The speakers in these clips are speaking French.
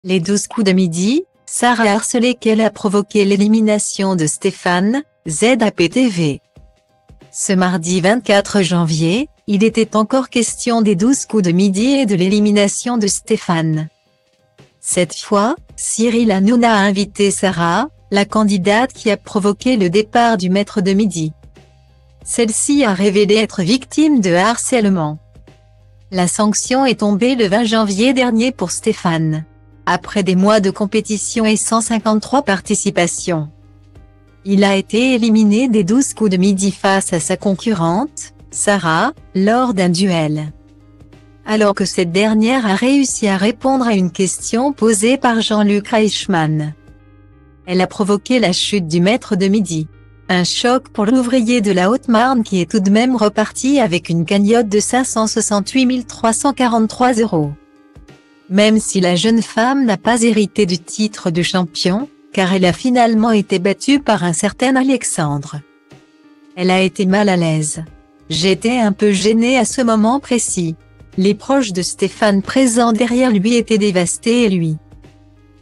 Les 12 coups de midi, Sarah harcelée qu'elle a provoqué l'élimination de Stéphane, ZAPTV. Ce mardi 24 janvier, il était encore question des 12 coups de midi et de l'élimination de Stéphane. Cette fois, Cyril Hanouna a invité Sarah, la candidate qui a provoqué le départ du maître de midi. Celle-ci a révélé être victime de harcèlement. La sanction est tombée le 20 janvier dernier pour Stéphane. Après des mois de compétition et 153 participations. Il a été éliminé des 12 coups de midi face à sa concurrente, Sarah, lors d'un duel. Alors que cette dernière a réussi à répondre à une question posée par Jean-Luc Reichmann. Elle a provoqué la chute du maître de midi. Un choc pour l'ouvrier de la Haute-Marne qui est tout de même reparti avec une cagnotte de 568 343 €. Même si la jeune femme n'a pas hérité du titre de champion, car elle a finalement été battue par un certain Alexandre. Elle a été mal à l'aise. J'étais un peu gênée à ce moment précis. Les proches de Stéphane présents derrière lui étaient dévastés et lui.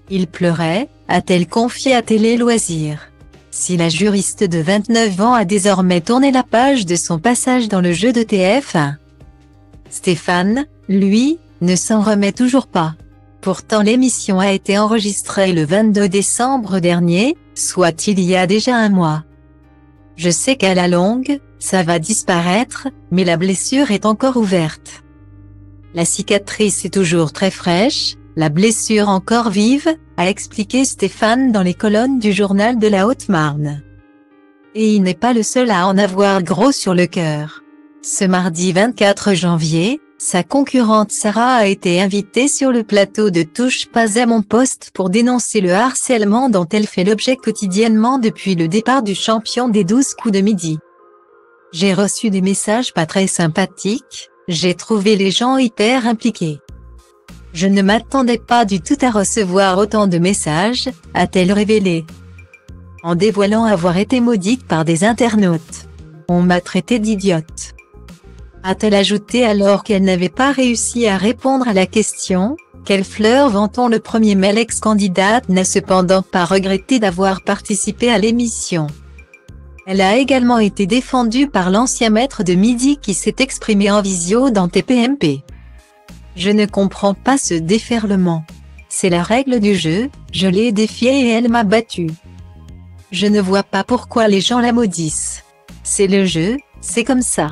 Il pleurait, a-t-elle confié à Télé Loisirs. Si la juriste de 29 ans a désormais tourné la page de son passage dans le jeu de TF1. Stéphane, lui, ne s'en remet toujours pas. Pourtant l'émission a été enregistrée le 22 décembre dernier, soit il y a déjà un mois. Je sais qu'à la longue, ça va disparaître, mais la blessure est encore ouverte. La cicatrice est toujours très fraîche, la blessure encore vive, a expliqué Stéphane dans les colonnes du journal de la Haute-Marne. Et il n'est pas le seul à en avoir gros sur le cœur. Ce mardi 24 janvier, sa concurrente Sarah a été invitée sur le plateau de Touche pas à mon poste pour dénoncer le harcèlement dont elle fait l'objet quotidiennement depuis le départ du champion des 12 coups de midi. J'ai reçu des messages pas très sympathiques, j'ai trouvé les gens hyper impliqués. Je ne m'attendais pas du tout à recevoir autant de messages, a-t-elle révélé. En dévoilant avoir été maudite par des internautes. On m'a traité d'idiote. A-t-elle ajouté alors qu'elle n'avait pas réussi à répondre à la question, quelle fleur vend-on le premier mais l'ex-candidate n'a cependant pas regretté d'avoir participé à l'émission. Elle a également été défendue par l'ancien maître de midi qui s'est exprimé en visio dans TPMP. Je ne comprends pas ce déferlement. C'est la règle du jeu, je l'ai défiée et elle m'a battue. Je ne vois pas pourquoi les gens la maudissent. C'est le jeu, c'est comme ça.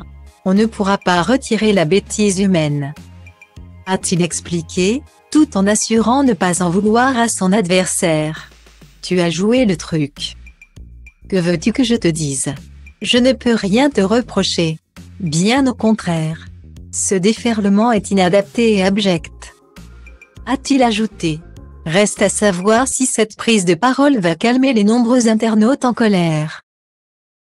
On ne pourra pas retirer la bêtise humaine. A-t-il expliqué, tout en assurant ne pas en vouloir à son adversaire. Tu as joué le truc. Que veux-tu que je te dise? Je ne peux rien te reprocher. Bien au contraire. Ce déferlement est inadapté et abject. A-t-il ajouté. Reste à savoir si cette prise de parole va calmer les nombreux internautes en colère.